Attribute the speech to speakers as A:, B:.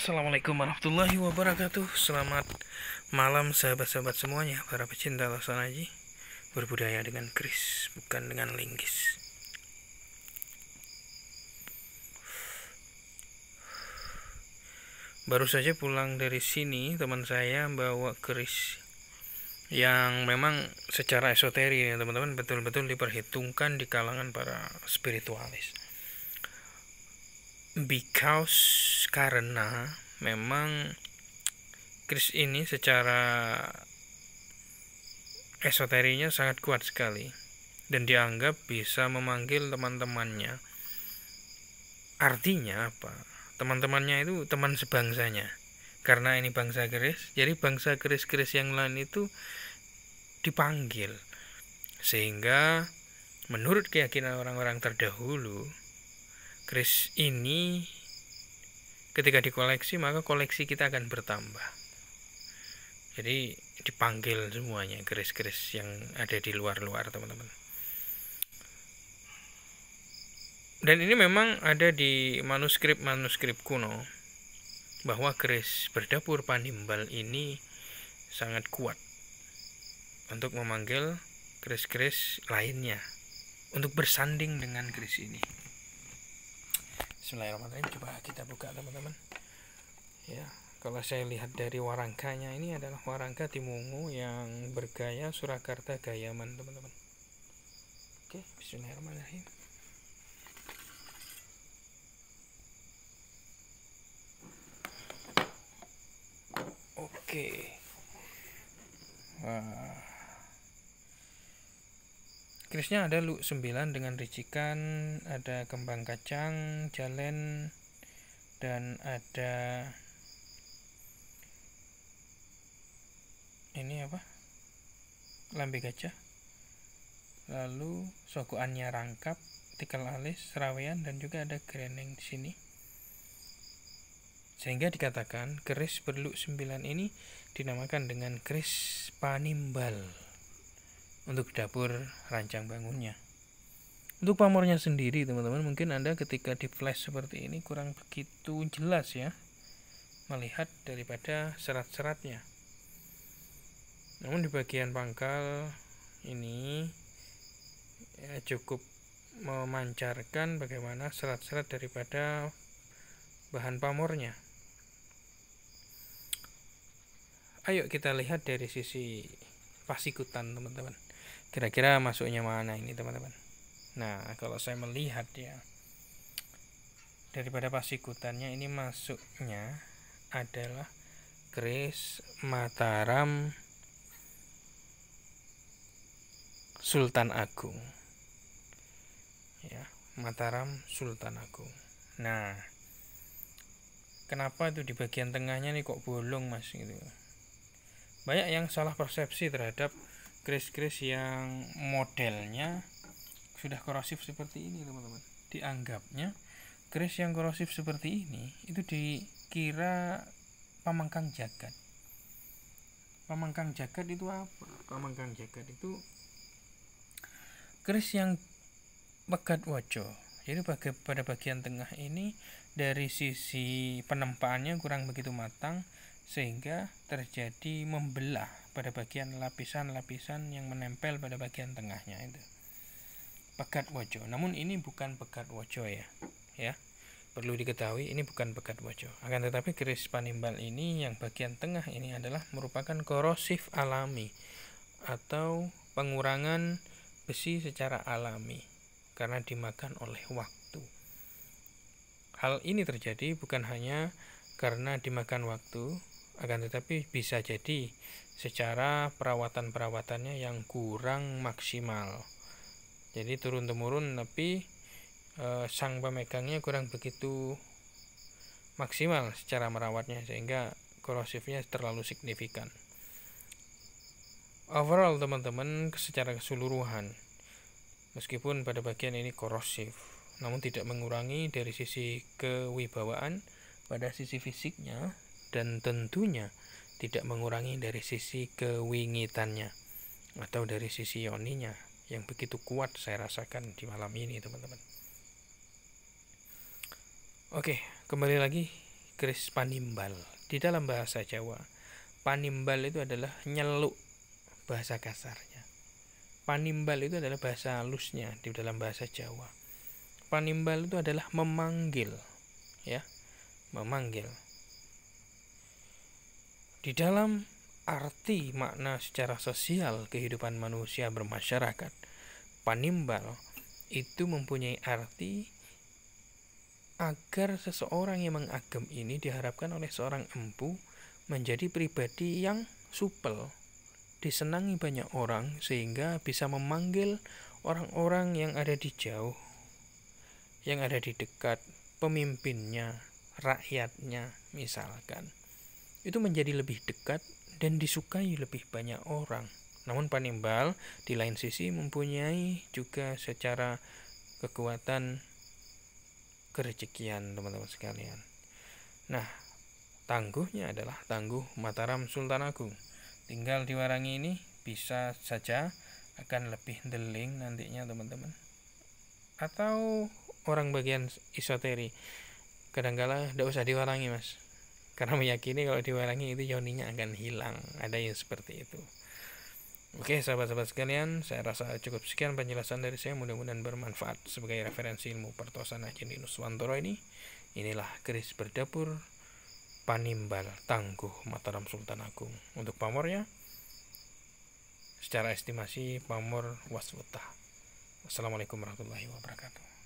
A: Assalamualaikum warahmatullahi wabarakatuh. Selamat malam sahabat-sahabat semuanya, para pecinta Laksanaji. Berbudaya dengan keris, bukan dengan linggis. Baru saja pulang dari sini, teman saya bawa keris yang memang secara esoteri ya teman-teman, betul-betul diperhitungkan di kalangan para spiritualis. Karena memang keris ini secara esoterinya sangat kuat sekali dan dianggap bisa memanggil teman-temannya. Artinya apa? Teman-temannya itu teman sebangsanya. Karena ini bangsa keris, jadi bangsa keris-keris yang lain itu dipanggil. Sehingga menurut keyakinan orang-orang terdahulu, keris ini ketika dikoleksi maka koleksi kita akan bertambah. Jadi dipanggil semuanya keris-keris yang ada di luar-luar teman-teman. Dan ini memang ada di manuskrip kuno bahwa keris berdapur Panimbal ini sangat kuat untuk memanggil keris-keris lainnya untuk bersanding dengan keris ini. Bismillahirrahmanirrahim. Coba kita buka teman-teman. Ya, kalau saya lihat dari warangkanya, ini adalah warangka Timungu yang bergaya Surakarta Gayaman teman-teman. Oke, bismillahirrahmanirrahim. Oke. Kerisnya ada Lu 9 dengan ricikan, ada kembang kacang, jalen, dan ada ini apa? Lambe gajah. Lalu sogoannya rangkap, tikal alis, serawean, dan juga ada greneng di sini. Sehingga dikatakan keris berluk 9 ini dinamakan dengan keris Panimbal untuk dapur rancang bangunnya. Untuk pamornya sendiri teman-teman, mungkin Anda ketika di flash seperti ini kurang begitu jelas ya melihat daripada serat-seratnya. Namun di bagian pangkal ini ya, cukup memancarkan bagaimana serat-serat daripada bahan pamornya. Ayo kita lihat dari sisi pasikutan teman-teman. Kira-kira masuknya mana ini teman-teman? Nah, kalau saya melihat ya daripada pasikutannya ini masuknya adalah keris Mataram Sultan Agung. Ya, Mataram Sultan Agung. Nah, kenapa itu di bagian tengahnya nih kok bolong mas gitu? Banyak yang salah persepsi terhadap keris-keris yang modelnya sudah korosif seperti ini teman-teman. Dianggapnya keris yang korosif seperti ini itu dikira pamangkang jagat. Pamangkang jagat itu apa? Pamangkang jagat itu keris yang pegat wajo. Jadi pada bagian tengah ini dari sisi penempaannya kurang begitu matang sehingga terjadi membelah pada bagian lapisan-lapisan yang menempel pada bagian tengahnya itu. Pegat wajo. Namun ini bukan pegat wajo ya. Perlu diketahui ini bukan pegat wajo. Akan tetapi keris Panimbal ini yang bagian tengah ini adalah merupakan korosif alami atau pengurangan besi secara alami karena dimakan oleh waktu. Hal ini terjadi bukan hanya karena dimakan waktu, akan tetapi bisa jadi secara perawatan-perawatannya yang kurang maksimal. Jadi turun-temurun tapi sang pemegangnya kurang begitu maksimal secara merawatnya sehingga korosifnya terlalu signifikan. Overall teman-teman secara keseluruhan meskipun pada bagian ini korosif, namun tidak mengurangi dari sisi kewibawaan pada sisi fisiknya dan tentunya tidak mengurangi dari sisi kewingitannya atau dari sisi yoninya yang begitu kuat saya rasakan di malam ini teman-teman. Oke, kembali lagi keris panimbal. Di dalam bahasa Jawa, panimbal itu adalah nyeluk, bahasa kasarnya. Panimbal itu adalah bahasa halusnya di dalam bahasa Jawa. Panimbal itu adalah memanggil, ya, memanggil. Di dalam arti makna secara sosial kehidupan manusia bermasyarakat, panimbal itu mempunyai arti agar seseorang yang mengagem ini diharapkan oleh seorang empu menjadi pribadi yang supel, disenangi banyak orang sehingga bisa memanggil orang-orang yang ada di jauh, yang ada di dekat, pemimpinnya, rakyatnya misalkan. Itu menjadi lebih dekat dan disukai lebih banyak orang. Namun panimbal di lain sisi mempunyai juga secara kekuatan kerejekian, teman-teman sekalian. Nah, tangguhnya adalah tangguh Mataram Sultan Agung. Tinggal diwarangi ini bisa saja akan lebih deling nantinya, teman-teman. Atau orang bagian esoteri, kadangkala tidak usah diwarangi, Mas, karena meyakini kalau diwarangi itu yoninya akan hilang. Ada yang seperti itu. Oke, sahabat-sahabat sekalian, saya rasa cukup sekian penjelasan dari saya. Mudah-mudahan bermanfaat sebagai referensi ilmu pertosan Haji Nuswantoro ini. Inilah keris berdapur panimbal tangguh Mataram Sultan Agung. Untuk pamornya, secara estimasi pamor waswetah. Wassalamualaikum warahmatullahi wabarakatuh.